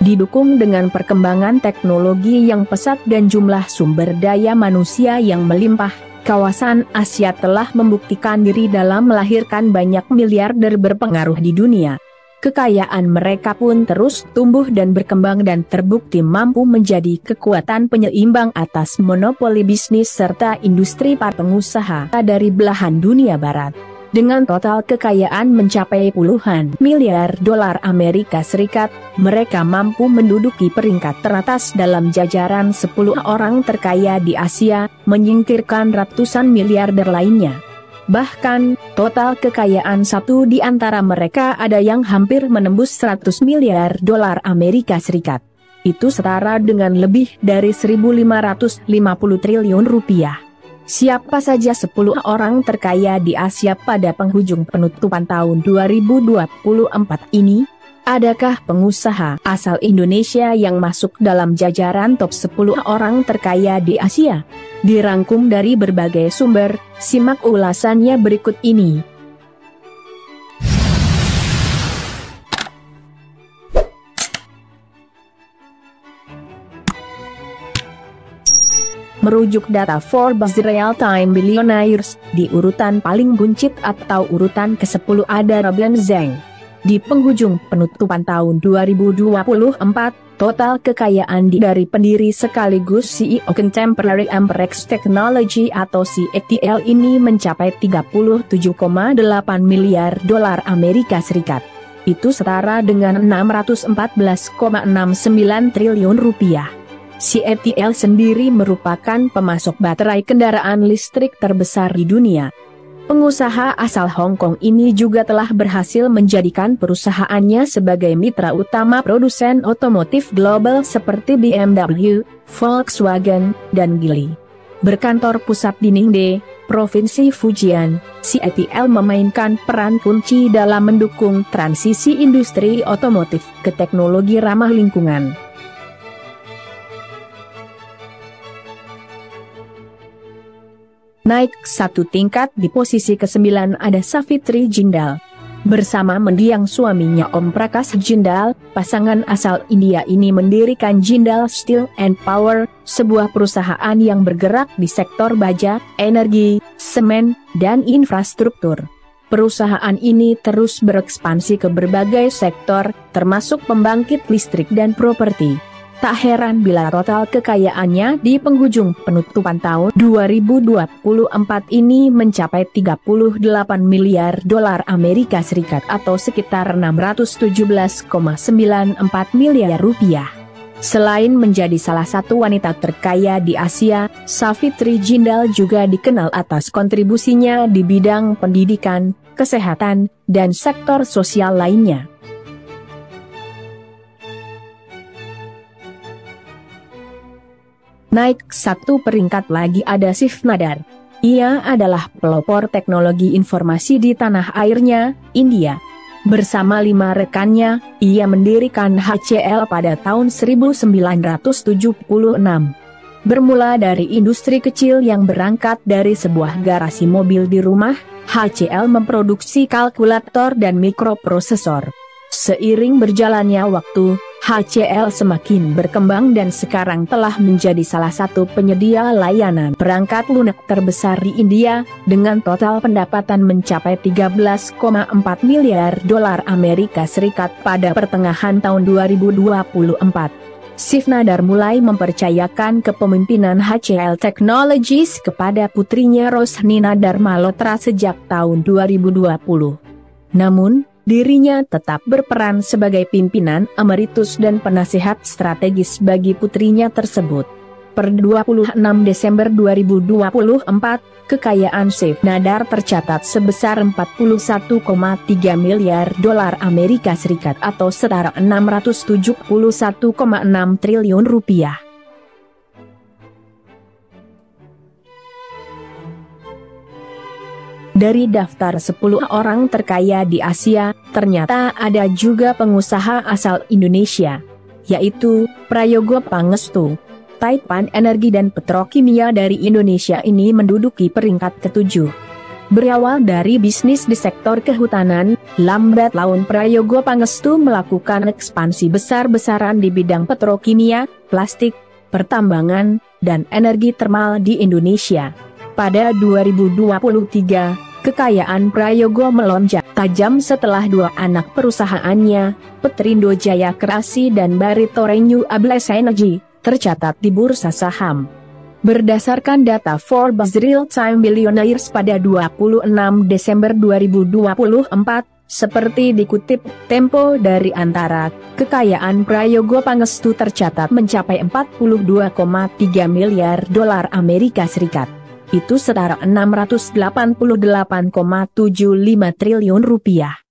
Didukung dengan perkembangan teknologi yang pesat dan jumlah sumber daya manusia yang melimpah, kawasan Asia telah membuktikan diri dalam melahirkan banyak miliarder berpengaruh di dunia. Kekayaan mereka pun terus tumbuh dan berkembang dan terbukti mampu menjadi kekuatan penyeimbang atas monopoli bisnis serta industri para pengusaha dari belahan dunia barat. Dengan total kekayaan mencapai puluhan miliar dolar Amerika Serikat, mereka mampu menduduki peringkat teratas dalam jajaran 10 orang terkaya di Asia, menyingkirkan ratusan miliarder lainnya. Bahkan, total kekayaan satu di antara mereka ada yang hampir menembus 100 miliar dolar Amerika Serikat. Itu setara dengan lebih dari 1.550 triliun rupiah. Siapa saja 10 orang terkaya di Asia pada penghujung penutupan tahun 2024 ini? Adakah pengusaha asal Indonesia yang masuk dalam jajaran top 10 orang terkaya di Asia? Dirangkum dari berbagai sumber, simak ulasannya berikut ini. Merujuk data Forbes Real-Time Billionaires, di urutan paling buncit atau urutan ke-10 ada Robin Zeng. Di penghujung penutupan tahun 2024, total kekayaan dari pendiri sekaligus CEO Contemporary Amperex Technology atau CATL ini mencapai 37,8 miliar dolar Amerika Serikat. Itu setara dengan 614,69 triliun rupiah. CATL sendiri merupakan pemasok baterai kendaraan listrik terbesar di dunia. Pengusaha asal Hong Kong ini juga telah berhasil menjadikan perusahaannya sebagai mitra utama produsen otomotif global seperti BMW, Volkswagen, dan Geely. Berkantor pusat di Ningde, Provinsi Fujian, CATL memainkan peran kunci dalam mendukung transisi industri otomotif ke teknologi ramah lingkungan. Naik satu tingkat di posisi ke-9 ada Savitri Jindal. Bersama mendiang suaminya Om Prakash Jindal, pasangan asal India ini mendirikan Jindal Steel and Power, sebuah perusahaan yang bergerak di sektor baja, energi, semen, dan infrastruktur. Perusahaan ini terus berekspansi ke berbagai sektor, termasuk pembangkit listrik dan properti. Tak heran bila total kekayaannya di penghujung penutupan tahun 2024 ini mencapai 38 miliar dolar Amerika Serikat atau sekitar 617,94 miliar rupiah. Selain menjadi salah satu wanita terkaya di Asia, Savitri Jindal juga dikenal atas kontribusinya di bidang pendidikan, kesehatan, dan sektor sosial lainnya. Naik satu peringkat lagi ada Shiv Nadar. Ia adalah pelopor teknologi informasi di tanah airnya, India. Bersama 5 rekannya, ia mendirikan HCL pada tahun 1976. Bermula dari industri kecil yang berangkat dari sebuah garasi mobil di rumah, HCL memproduksi kalkulator dan mikroprosesor. Seiring berjalannya waktu, HCL semakin berkembang dan sekarang telah menjadi salah satu penyedia layanan perangkat lunak terbesar di India, dengan total pendapatan mencapai 13,4 miliar dolar Amerika Serikat pada pertengahan tahun 2024. Shiv Nadar mulai mempercayakan kepemimpinan HCL Technologies kepada putrinya Rosni Nadar Malhotra sejak tahun 2020. Namun, dirinya tetap berperan sebagai pimpinan emeritus dan penasihat strategis bagi putrinya tersebut. Per 26 Desember 2024, kekayaan Shiv Nadar tercatat sebesar 41,3 miliar dolar Amerika Serikat atau setara 671,6 triliun rupiah. Dari daftar 10 orang terkaya di Asia, ternyata ada juga pengusaha asal Indonesia, yaitu Prayogo Pangestu. Taipan Energi dan Petrokimia dari Indonesia ini menduduki peringkat ke-7. Berawal dari bisnis di sektor kehutanan, lambat laun Prayogo Pangestu melakukan ekspansi besar-besaran di bidang petrokimia, plastik, pertambangan, dan energi termal di Indonesia. Pada 2023, kekayaan Prayogo melonjak tajam setelah dua anak perusahaannya, Petrindo Jaya Kreasi dan Barito Renewable Energy, tercatat di bursa saham. Berdasarkan data Forbes Real Time Billionaires pada 26 Desember 2024, seperti dikutip Tempo dari Antara, kekayaan Prayogo Pangestu tercatat mencapai 42,3 miliar dolar Amerika Serikat. Itu setara 688,75 triliun rupiah.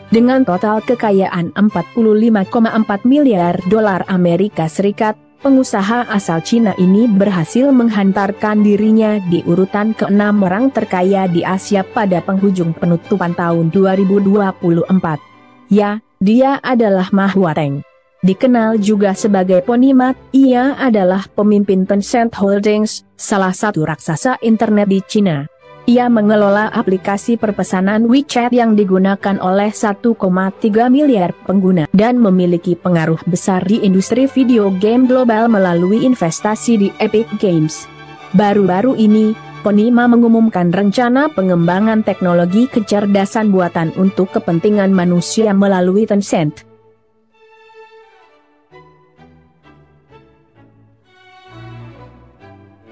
Dengan total kekayaan 45,4 miliar dolar Amerika Serikat, pengusaha asal Cina ini berhasil menghantarkan dirinya di urutan ke-6 orang terkaya di Asia pada penghujung penutupan tahun 2024. Ya, dia adalah Ma Huateng. Dikenal juga sebagai Ponimat, ia adalah pemimpin Tencent Holdings, salah satu raksasa internet di Cina. Ia mengelola aplikasi perpesanan WeChat yang digunakan oleh 1,3 miliar pengguna dan memiliki pengaruh besar di industri video game global melalui investasi di Epic Games. Baru-baru ini, Ponima mengumumkan rencana pengembangan teknologi kecerdasan buatan untuk kepentingan manusia melalui Tencent.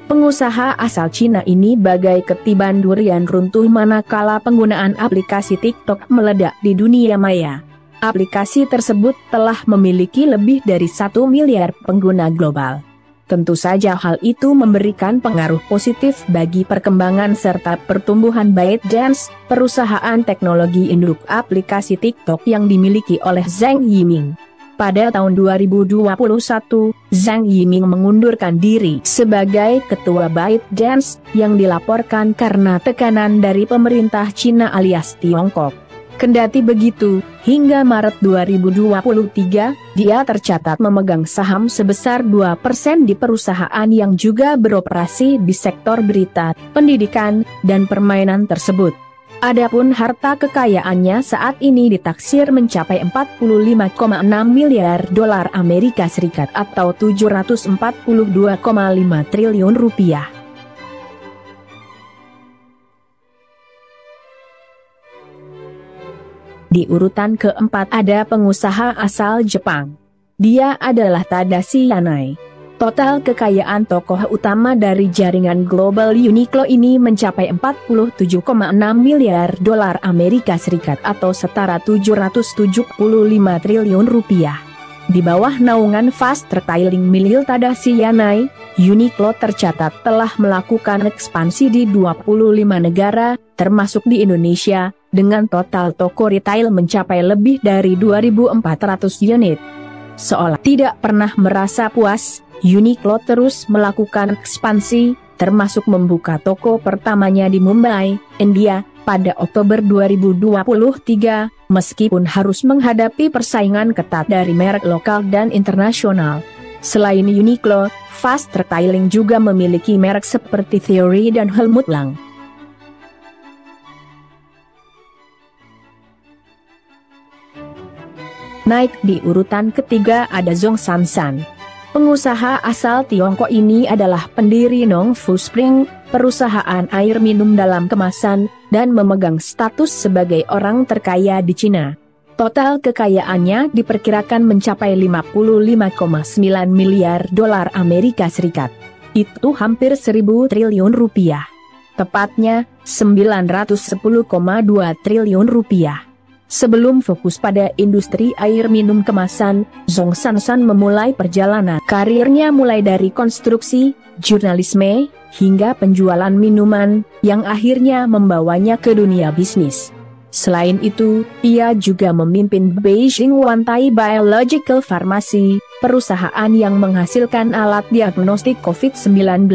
Pengusaha asal Cina ini bagai ketiban durian runtuh manakala penggunaan aplikasi TikTok meledak di dunia maya. Aplikasi tersebut telah memiliki lebih dari 1 miliar pengguna global. Tentu saja hal itu memberikan pengaruh positif bagi perkembangan serta pertumbuhan ByteDance, perusahaan teknologi induk aplikasi TikTok yang dimiliki oleh Zhang Yiming. Pada tahun 2021, Zhang Yiming mengundurkan diri sebagai ketua ByteDance yang dilaporkan karena tekanan dari pemerintah Cina alias Tiongkok. Kendati begitu, hingga Maret 2023, dia tercatat memegang saham sebesar 2% di perusahaan yang juga beroperasi di sektor berita, pendidikan, dan permainan tersebut. Adapun harta kekayaannya saat ini ditaksir mencapai 45,6 miliar dolar Amerika Serikat atau 742,5 triliun rupiah. Di urutan keempat ada pengusaha asal Jepang. Dia adalah Tadashi Yanai. Total kekayaan tokoh utama dari jaringan global Uniqlo ini mencapai 47,6 miliar dolar Amerika Serikat atau setara 775 triliun rupiah. Di bawah naungan fast retailing milik Tadashi Yanai, Uniqlo tercatat telah melakukan ekspansi di 25 negara, termasuk di Indonesia, dengan total toko retail mencapai lebih dari 2.400 unit. Seolah tidak pernah merasa puas, Uniqlo terus melakukan ekspansi, termasuk membuka toko pertamanya di Mumbai, India, pada Oktober 2023, meskipun harus menghadapi persaingan ketat dari merek lokal dan internasional. Selain Uniqlo, fast retailing juga memiliki merek seperti Theory dan Helmut Lang. Naik di urutan ketiga ada Zhong Sansan. Pengusaha asal Tiongkok ini adalah pendiri Nongfu Spring, perusahaan air minum dalam kemasan, dan memegang status sebagai orang terkaya di Cina. Total kekayaannya diperkirakan mencapai 55,9 miliar dolar Amerika Serikat. Itu hampir 1.000 triliun rupiah. Tepatnya, 910,2 triliun rupiah. Sebelum fokus pada industri air minum kemasan, Zhong Sansan memulai perjalanan karirnya mulai dari konstruksi, jurnalisme, hingga penjualan minuman, yang akhirnya membawanya ke dunia bisnis. Selain itu, ia juga memimpin Beijing Wantai Biological Pharmacy, perusahaan yang menghasilkan alat diagnostik COVID-19.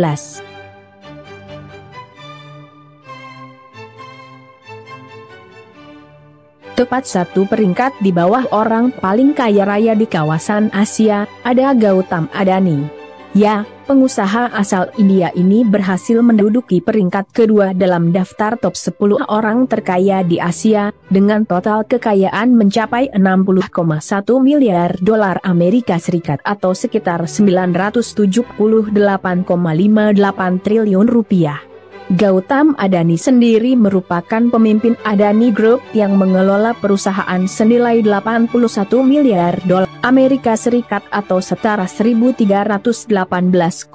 Tepat satu peringkat di bawah orang paling kaya raya di kawasan Asia, ada Gautam Adani. Ya, pengusaha asal India ini berhasil menduduki peringkat kedua dalam daftar top 10 orang terkaya di Asia, dengan total kekayaan mencapai 60,1 miliar dolar Amerika Serikat atau sekitar 978,58 triliun rupiah. Gautam Adani sendiri merupakan pemimpin Adani Group yang mengelola perusahaan senilai 81 miliar dolar Amerika Serikat atau setara 1.318,88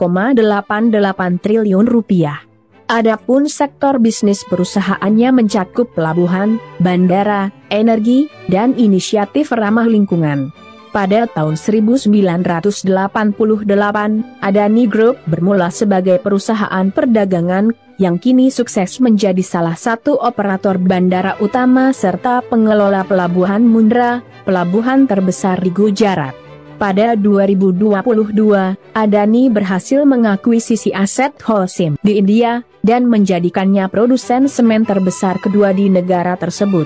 triliun rupiah. Adapun sektor bisnis perusahaannya mencakup pelabuhan, bandara, energi, dan inisiatif ramah lingkungan. Pada tahun 1988, Adani Group bermula sebagai perusahaan perdagangan, yang kini sukses menjadi salah satu operator bandara utama serta pengelola pelabuhan Mundra, pelabuhan terbesar di Gujarat. Pada 2022, Adani berhasil mengakuisisi aset Holcim di India, dan menjadikannya produsen semen terbesar kedua di negara tersebut.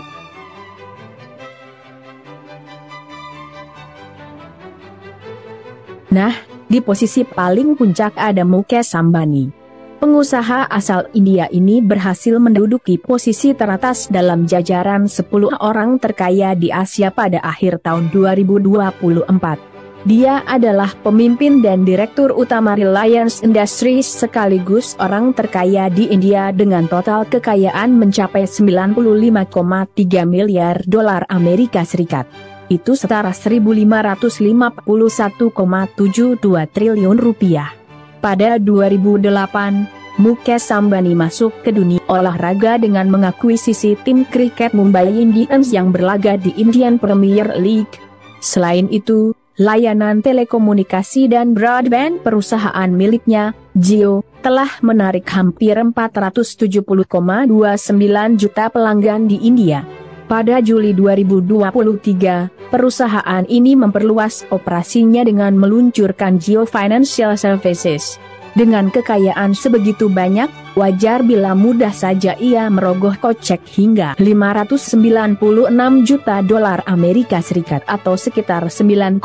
Nah, di posisi paling puncak ada Mukesh Ambani. Pengusaha asal India ini berhasil menduduki posisi teratas dalam jajaran 10 orang terkaya di Asia pada akhir tahun 2024. Dia adalah pemimpin dan direktur utama Reliance Industries sekaligus orang terkaya di India dengan total kekayaan mencapai 95,3 miliar dolar Amerika Serikat. Itu setara 1.551,72 triliun rupiah. Pada 2008, Mukesh Ambani masuk ke dunia olahraga dengan mengakuisisi tim kriket Mumbai Indians yang berlaga di Indian Premier League. Selain itu, layanan telekomunikasi dan broadband perusahaan miliknya, Jio, telah menarik hampir 470,29 juta pelanggan di India. Pada Juli 2023, perusahaan ini memperluas operasinya dengan meluncurkan Jio Financial Services. Dengan kekayaan sebegitu banyak, wajar bila mudah saja ia merogoh kocek hingga 596 juta dolar Amerika Serikat atau sekitar 9,6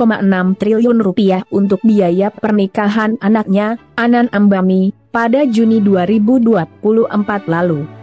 triliun rupiah untuk biaya pernikahan anaknya, Anand Ambani, pada Juni 2024 lalu.